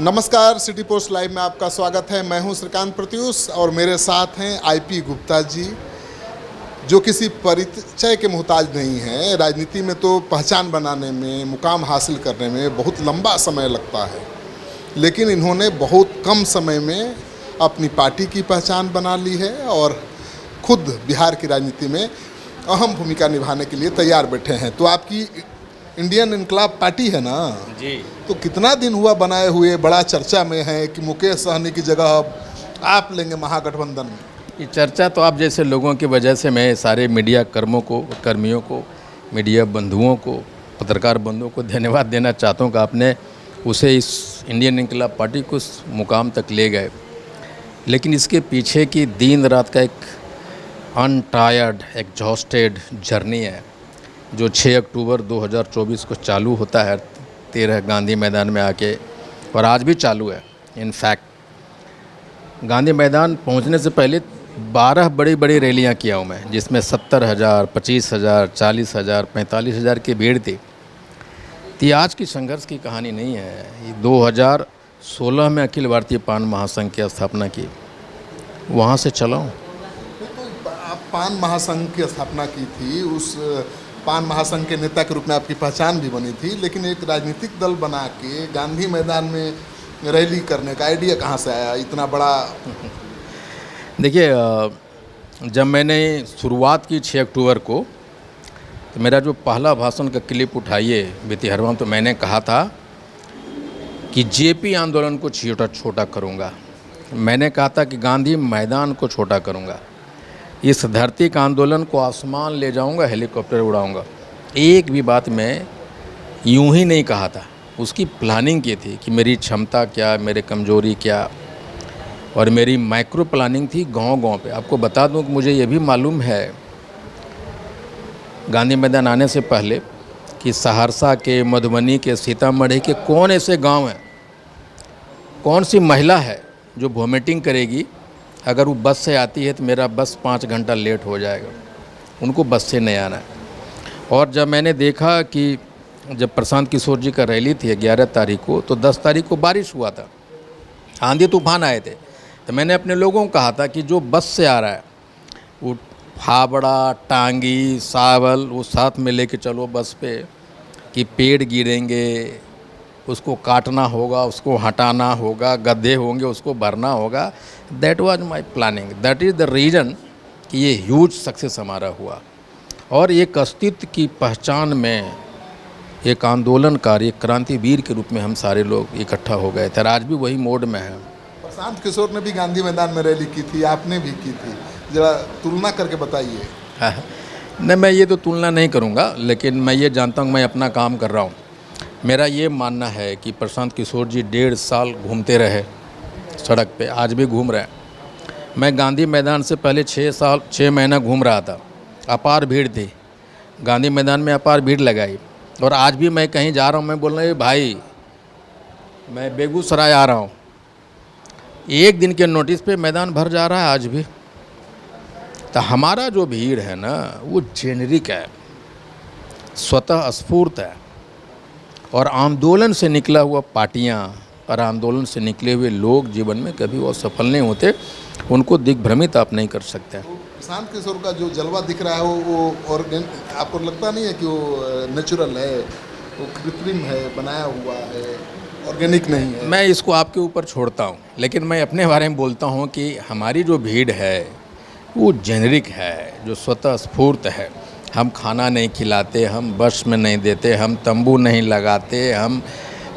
नमस्कार, city post live में आपका स्वागत है। मैं हूं श्रीकांत प्रत्युष और मेरे साथ हैं आईपी गुप्ता जी, जो किसी परिचय के मोहताज नहीं हैं। राजनीति में तो पहचान बनाने में, मुकाम हासिल करने में बहुत लंबा समय लगता है, लेकिन इन्होंने बहुत कम समय में अपनी पार्टी की पहचान बना ली है और खुद बिहार की राजनीति में अहम भूमिका निभाने के लिए तैयार बैठे हैं। तो आपकी इंडियन इनकलाब पार्टी है ना जी। तो कितना दिन हुआ बनाए हुए, बड़ा चर्चा में है कि मुकेश सहनी की जगह अब आप लेंगे महागठबंधन में। ये चर्चा तो आप जैसे लोगों की वजह से मैं सारे मीडिया कर्मियों को, मीडिया बंधुओं को, पत्रकार बंधुओं को धन्यवाद देना चाहता हूँ कि आपने उसे इस इंडियन इनकलाब पार्टी को उस मुकाम तक ले गए। लेकिन इसके पीछे की दिन रात का एक अनटायर्ड, एग्जॉस्टेड जर्नी है जो 6 अक्टूबर 2024 को चालू होता है 13 गांधी मैदान में आके, और आज भी चालू है। इनफैक्ट गांधी मैदान पहुंचने से पहले 12 बड़ी बड़ी रैलियां किया हूं मैं, जिसमें 70,000, 25,000, 40,000, 45,000 की भीड़ थी। तो आज की संघर्ष की कहानी नहीं है। ये 2016 में अखिल भारतीय पान महासंघ की स्थापना की, वहाँ से चला हूँ। तो आप पान महासंघ की स्थापना की थी, उस पान महासंघ के नेता के रूप में आपकी पहचान भी बनी थी, लेकिन एक राजनीतिक दल बना के गांधी मैदान में रैली करने का आइडिया कहाँ से आया इतना बड़ा? देखिए, जब मैंने शुरुआत की 6 अक्टूबर को, तो मेरा जो पहला भाषण का क्लिप उठाइए बेतिहरवा, तो मैंने कहा था कि जेपी आंदोलन को छोटा करूँगा। मैंने कहा था कि गांधी मैदान को छोटा करूँगा, इस धरती का आंदोलन को आसमान ले जाऊंगा, हेलीकॉप्टर उड़ाऊंगा। एक भी बात मैं यूं ही नहीं कहा था, उसकी प्लानिंग की थी कि मेरी क्षमता क्या, मेरे कमजोरी क्या, और मेरी माइक्रो प्लानिंग थी गांव-गांव पे। आपको बता दूं कि मुझे ये भी मालूम है गांधी मैदान आने से पहले कि सहरसा के, मधुबनी के, सीतामढ़ी के कौन ऐसे गाँव हैं, कौन सी महिला है जो वॉमिटिंग करेगी अगर वो बस से आती है तो मेरा बस 5 घंटा लेट हो जाएगा, उनको बस से नहीं आना है। और जब मैंने देखा कि जब प्रशांत किशोर जी का रैली थी 11 तारीख को, तो 10 तारीख को बारिश हुआ था, आंधी तूफान आए थे, तो मैंने अपने लोगों को कहा था कि जो बस से आ रहा है वो फावड़ा, टांगी, सावल वो साथ में लेके चलो बस पे, कि पेड़ गिरेंगे, उसको काटना होगा, उसको हटाना होगा, गड्ढे होंगे, उसको भरना होगा। That was my planning, that is the reason कि ये ह्यूज सक्सेस हमारा हुआ। और एक अस्तित्व की पहचान में एक आंदोलनकारी, एक क्रांतिवीर के रूप में हम सारे लोग इकट्ठा हो गए थे। आज भी वही मोड में है। प्रशांत किशोर ने भी गांधी मैदान में रैली की थी, आपने भी की थी, जरा तुलना करके बताइए। नहीं, मैं ये तो तुलना नहीं करूँगा, लेकिन मैं ये जानता हूँ मैं अपना काम कर रहा हूँ। मेरा ये मानना है कि प्रशांत किशोर जी 1.5 साल घूमते रहे सड़क पे, आज भी घूम रहे हैं। मैं गांधी मैदान से पहले 6 महीना घूम रहा था, अपार भीड़ थी गांधी मैदान में, अपार भीड़ लगाई। और आज भी मैं कहीं जा रहा हूँ, मैं बोल रहा हूँ भाई मैं बेगूसराय आ रहा हूँ, एक दिन के नोटिस पे मैदान भर जा रहा है आज भी। तो हमारा जो भीड़ है ना वो जेनरिक है, स्वतः स्फूर्त है, और आंदोलन से निकला हुआ पार्टियां और आंदोलन से निकले हुए लोग जीवन में कभी वो सफल नहीं होते, उनको दिग्भ्रमित आप नहीं कर सकते। प्रशांत किशोर का जो जलवा दिख रहा है वो आपको लगता नहीं है कि वो नेचुरल है, वो कृत्रिम है, बनाया हुआ है, ऑर्गेनिक नहीं है? मैं इसको आपके ऊपर छोड़ता हूँ, लेकिन मैं अपने बारे में बोलता हूँ कि हमारी जो भीड़ है वो जेनरिक है, जो स्वतः स्फूर्त है। हम खाना नहीं खिलाते, हम बस में नहीं देते, हम तंबू नहीं लगाते, हम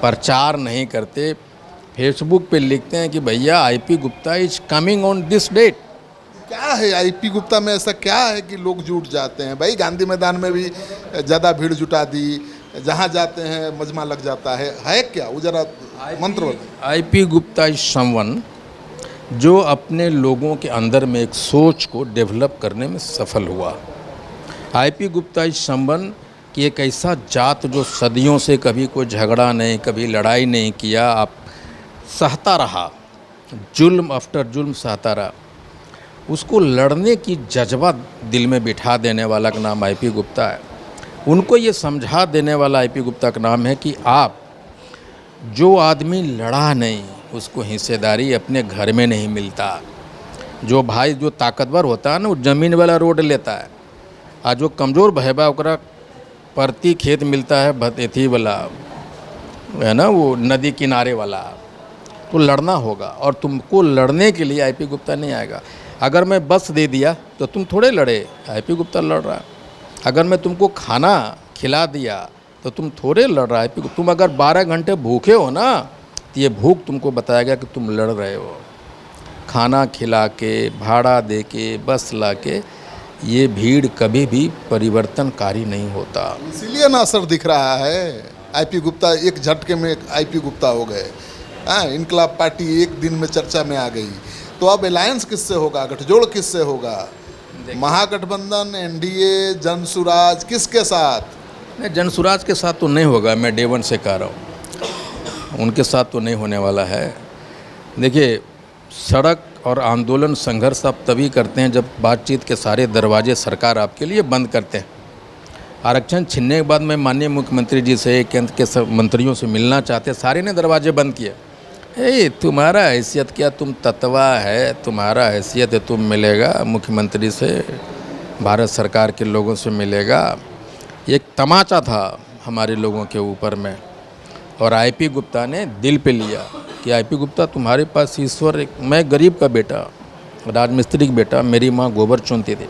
प्रचार नहीं करते, फेसबुक पे लिखते हैं कि भैया IP Gupta is coming on this date. क्या है आईपी गुप्ता में ऐसा क्या है कि लोग जुट जाते हैं? भाई गांधी मैदान में भी ज़्यादा भीड़ जुटा दी, जहाँ जाते हैं मजमा लग जाता है क्या? वो जरा मंत्र बताइए। आईपी गुप्ता इज समवन जो अपने लोगों के अंदर में एक सोच को डेवलप करने में सफल हुआ। आईपी गुप्ता इज समवन कि एक ऐसा जात जो सदियों से कभी कोई झगड़ा नहीं, कभी लड़ाई नहीं किया, आप सहता रहा, जुल्म आफ्टर जुल्म सहता रहा, उसको लड़ने की जज्बा दिल में बिठा देने वाला का नाम आईपी गुप्ता है। उनको ये समझा देने वाला आईपी गुप्ता का नाम है कि आप जो आदमी लड़ा नहीं उसको हिस्सेदारी अपने घर में नहीं मिलता। जो भाई जो ताकतवर होता है ना वो ज़मीन वाला रोड लेता है, और जो कमज़ोर भैबा ओकरा प्रति खेत मिलता है भतेथी वाला, है ना, वो नदी किनारे वाला। तो लड़ना होगा, और तुमको लड़ने के लिए आईपी गुप्ता नहीं आएगा। अगर मैं बस दे दिया तो तुम थोड़े लड़े, आईपी गुप्ता लड़ रहा है। अगर मैं तुमको खाना खिला दिया तो तुम थोड़े लड़ रहा है आईपी गुप्ता। तुम अगर 12 घंटे भूखे हो ना तो ये भूख तुमको बताएगा कि तुम लड़ रहे हो। खाना खिला के, भाड़ा दे के, बस ला के, ये भीड़ कभी भी परिवर्तनकारी नहीं होता। इसीलिए ना असर दिख रहा है। आईपी गुप्ता एक झटके में आईपी गुप्ता हो गए। हाँ, इनकलाब पार्टी एक दिन में चर्चा में आ गई। तो अब अलायंस किससे होगा, गठजोड़ किससे होगा? महागठबंधन, एनडीए, जनसुराज, किसके साथ? नहीं, जनसुराज के साथ तो नहीं होगा, मैं डे वन से कह रहा हूँ, उनके साथ तो नहीं होने वाला है। देखिए, सड़क और आंदोलन संघर्ष आप तभी करते हैं जब बातचीत के सारे दरवाजे सरकार आपके लिए बंद करते हैं। आरक्षण छीनने के बाद मैं माननीय मुख्यमंत्री जी से, केंद्र के सब मंत्रियों से मिलना चाहते, सारे ने दरवाजे बंद किए। तुम्हारा हैसियत क्या, तुम ततवा है, तुम्हारा हैसियत है, तुम मिलेगा मुख्यमंत्री से, भारत सरकार के लोगों से मिलेगा। एक तमाचा था हमारे लोगों के ऊपर में, और आईपी गुप्ता ने दिल पे लिया कि आईपी गुप्ता तुम्हारे पास ईश्वर, मैं गरीब का बेटा, राजमिस्त्री का बेटा, मेरी माँ गोबर चुनती थी,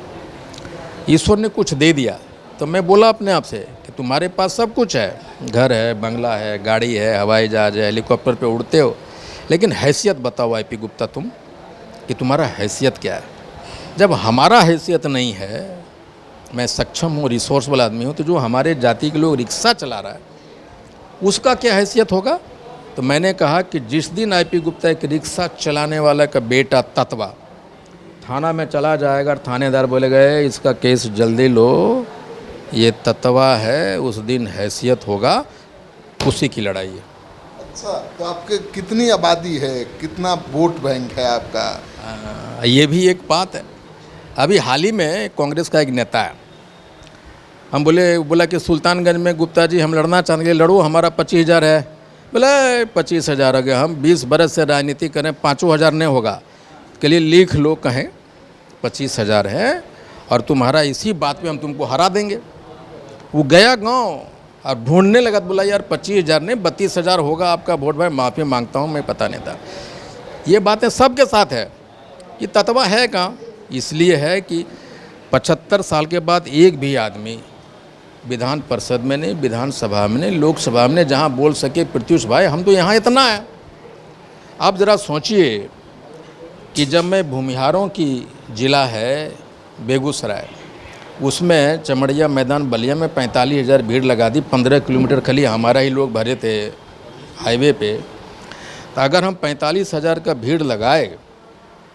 ईश्वर ने कुछ दे दिया। तो मैं बोला अपने आप से कि तुम्हारे पास सब कुछ है, घर है, बंगला है, गाड़ी है, हवाई जहाज है, हेलीकॉप्टर पे उड़ते हो, लेकिन हैसियत बताओ आईपी गुप्ता तुम, कि तुम्हारा हैसियत क्या है। जब हमारा हैसियत नहीं है, मैं सक्षम हूँ, रिसोर्स वाला आदमी हूँ, तो जो हमारे जाति के लोग रिक्शा चला रहा है उसका क्या हैसियत होगा। तो मैंने कहा कि जिस दिन आईपी गुप्ता एक रिक्शा चलाने वाला का बेटा ततवा थाना में चला जाएगा, थानेदार बोलेगा इसका केस जल्दी लो, ये ततवा है, उस दिन हैसियत होगा, उसी की लड़ाई है। अच्छा, तो आपके कितनी आबादी है, कितना वोट बैंक है आपका? ये भी एक बात है। अभी हाल ही में कांग्रेस का एक नेता है, हम बोला कि सुल्तानगंज में गुप्ता जी हम लड़ना चाहेंगे, लड़ो, हमारा 25,000 है। बोले 25,000 हो गया, हम 20 बरस से राजनीति करें, 5,000 नहीं होगा, के लिए लिख लो, कहें 25,000 है और तुम्हारा इसी बात पे हम तुमको हरा देंगे। वो गया गांव और ढूंढने लगा, बोला यार 25,000 नहीं 32,000 होगा आपका वोट, भाई माफ़ी मांगता हूँ, मैं पता नहीं था। ये बातें सबके साथ है। ये ततवा है कहाँ? इसलिए है कि 75 साल के बाद एक भी आदमी विधान परिषद में नहीं, विधानसभा में नहीं, लोकसभा में, जहाँ बोल सके प्रत्युष भाई हम तो यहाँ इतना है। आप ज़रा सोचिए कि जब मैं भूमिहारों की ज़िला है बेगूसराय, उसमें चमड़िया मैदान बलिया में 45,000 भीड़ लगा दी, 15 किलोमीटर खाली हमारा ही लोग भरे थे हाईवे पे। तो अगर हम 45,000 का भीड़ लगाए,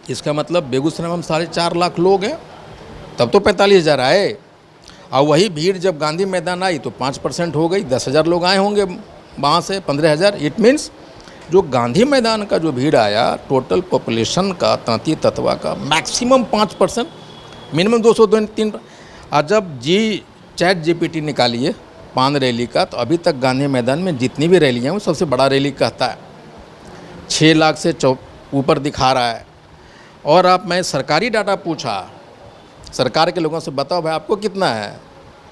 इसका मतलब बेगूसराय में हम 4.5 लाख लोग हैं, तब तो 45,000 आए। और वही भीड़ जब गांधी मैदान आई तो 5% हो गई, 10,000 लोग आए होंगे वहाँ से, 15,000। इट मीन्स जो गांधी मैदान का जो भीड़ आया, टोटल पॉपुलेशन का, तांती ततवा का मैक्सिमम 5%, मिनिमम 203। और जब चैट जीपीटी निकालिए पान रैली का, तो अभी तक गांधी मैदान में जितनी भी रैलियाँ हैं वो सबसे बड़ा रैली कहता है, 6 लाख से ऊपर दिखा रहा है। और आप, मैं सरकारी डाटा पूछा सरकार के लोगों से, बताओ भाई आपको कितना है,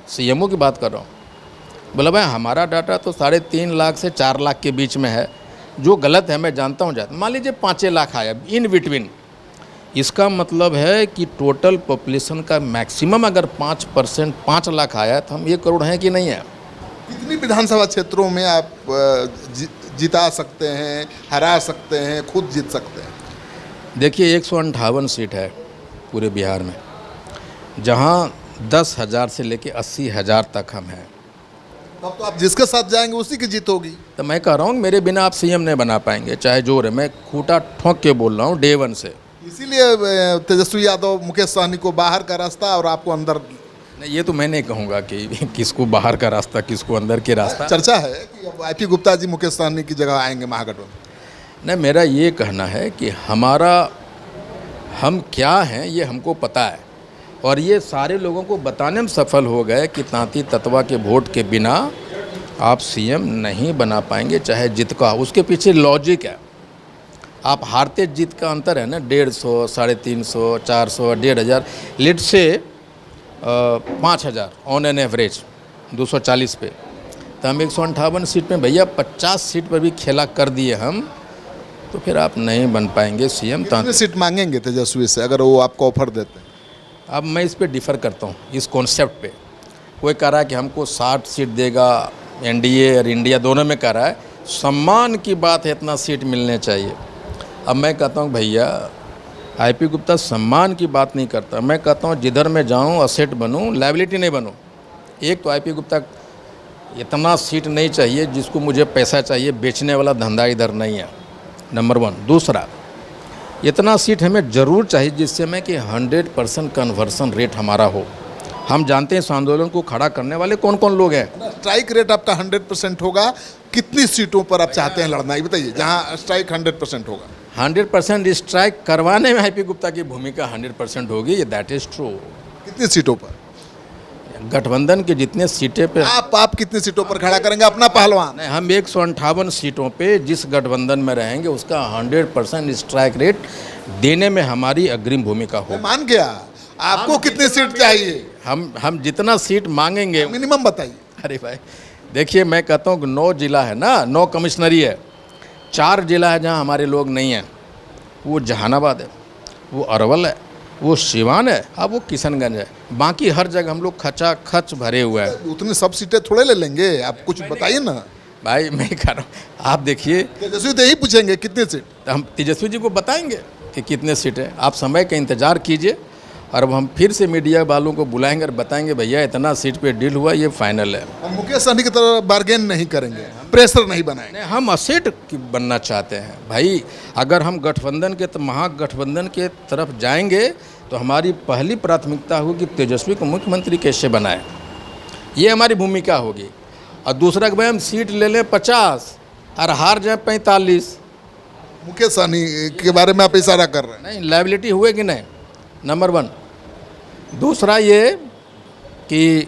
सीएमओ की बात कर रहा हूँ, बोला भाई हमारा डाटा तो 3.5 लाख से 4 लाख के बीच में है, जो गलत है मैं जानता हूँ जाता। मान लीजिए 5 लाख आया इन बिटवीन, इसका मतलब है कि टोटल पॉपुलेशन का मैक्सिमम अगर 5%, 5 लाख आया तो हम 1 करोड़ हैं कि नहीं है। कितनी विधानसभा क्षेत्रों में आप जिता सकते हैं, हरा सकते हैं, खुद जीत सकते हैं? देखिए 158 सीट है पूरे बिहार में, जहाँ 10,000 से लेके 80,000 तक हम हैं। तब तो आप जिसके साथ जाएंगे उसी की जीत होगी। तो मैं कह रहा हूँ मेरे बिना आप सीएम नहीं बना पाएंगे, चाहे जोर है, मैं खूंटा ठोंक के बोल रहा हूँ डे वन से। इसीलिए तेजस्वी यादव, मुकेश सहनी को बाहर का रास्ता और आपको अंदर। नहीं, ये तो मैं नहीं कहूँगा कि किसको बाहर का रास्ता, किसको अंदर के रास्ता। चर्चा है कि अब आईपी गुप्ता जी मुकेश सहनी की जगह आएंगे महागठबंधन। नहीं, मेरा ये कहना है कि हम क्या हैं ये हमको पता है, और ये सारे लोगों को बताने में सफल हो गए कि तांती ततवा के वोट के बिना आप सीएम नहीं बना पाएंगे चाहे जित का हो। उसके पीछे लॉजिक है। आप हारते जीत का अंतर है ना, 150, 350, 400, 1500, लेट से 5000 ऑन एन एवरेज 240 पे। तो हम 158 सीट में भैया 50 सीट पर भी खेला कर दिए हम, तो फिर आप नहीं बन पाएंगे सीएम। कितने सीट मांगेंगे तेजस्वी से अगर वो आपको ऑफर देते हैं? अब मैं इस पे डिफ़र करता हूँ, इस कॉन्सेप्ट पे। कोई कह रहा है कि हमको 60 सीट देगा, एनडीए और इंडिया दोनों में कह रहा है। सम्मान की बात है, इतना सीट मिलने चाहिए। अब मैं कहता हूँ भैया, आईपी गुप्ता सम्मान की बात नहीं करता। मैं कहता हूँ जिधर मैं जाऊँ असेट बनूँ, लायबिलिटी नहीं बनूँ। एक तो आईपी गुप्ता इतना सीट नहीं चाहिए जिसको मुझे पैसा चाहिए, बेचने वाला धंधा इधर नहीं है, नंबर 1। दूसरा, इतना सीट हमें ज़रूर चाहिए जिससे मैं कि 100% कन्वर्सन रेट हमारा हो। हम जानते हैं इस आंदोलन को खड़ा करने वाले कौन कौन लोग हैं। स्ट्राइक रेट आपका 100% होगा। कितनी सीटों पर आप चाहते हैं लड़ना, ये बताइए, जहां स्ट्राइक 100% होगा? 100% स्ट्राइक करवाने में आईपी गुप्ता की भूमिका 100% होगी, ये दैट इज़ ट्रू। कितनी सीटों पर? गठबंधन के जितने सीटें पे आप कितनी सीटों पर खड़ा करेंगे अपना पहलवान? नहीं, हम 158 सीटों पे जिस गठबंधन में रहेंगे उसका 100% स्ट्राइक रेट देने में हमारी अग्रिम भूमिका मैं होगी। मान गया। आपको कितनी सीट चाहिए? हम जितना सीट मांगेंगे। मिनिमम बताइए। अरे भाई देखिए, मैं कहता हूँ कि 9 जिला है ना, 9 कमिश्नरी है, 4 जिला है जहाँ हमारे लोग नहीं हैं। वो जहानाबाद है, वो अरवल है, वो सिवान है, अब वो किशनगंज है। बाकी हर जगह हम लोग खचा खच भरे हुए हैं। उतनी सब सीटें थोड़े ले लेंगे, आप कुछ बताइए ना। भाई मैं कह रहा हूँ, आप देखिए, तेजस्वी तो यही पूछेंगे कितनी सीट। हम तेजस्वी जी को बताएंगे कि कितने सीट है। आप समय का इंतज़ार कीजिए और अब हम फिर से मीडिया वालों को बुलाएंगे और बताएंगे भैया इतना सीट पे डील हुआ, ये फाइनल है। हम मुकेश सहनी की तरह बार्गेन नहीं करेंगे, प्रेशर नहीं बनाएंगे। नहीं, हम असेट बनना चाहते हैं भाई। अगर हम गठबंधन के महागठबंधन के तरफ जाएंगे तो हमारी पहली प्राथमिकता होगी कि तेजस्वी को मुख्यमंत्री कैसे बनाए, ये हमारी भूमिका होगी। और दूसरा कि भाई हम सीट ले लें 50 और हार जाए 45। मुकेश सहनी के बारे में आप इशारा कर रहे हैं? नहीं, लायबिलिटी हुए कि नहीं, नंबर 1। दूसरा ये कि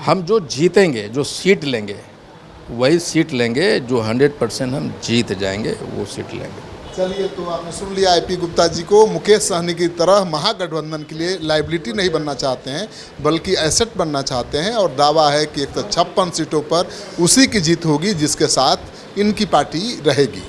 हम जो जीतेंगे, जो सीट लेंगे, वही सीट लेंगे जो 100% हम जीत जाएंगे, वो सीट लेंगे। चलिए, तो आपने सुन लिया आईपी गुप्ता जी को। मुकेश सहनी की तरह महागठबंधन के लिए लायबिलिटी नहीं बनना चाहते हैं, बल्कि एसेट बनना चाहते हैं। और दावा है कि 156 सीटों पर उसी की जीत होगी जिसके साथ इनकी पार्टी रहेगी।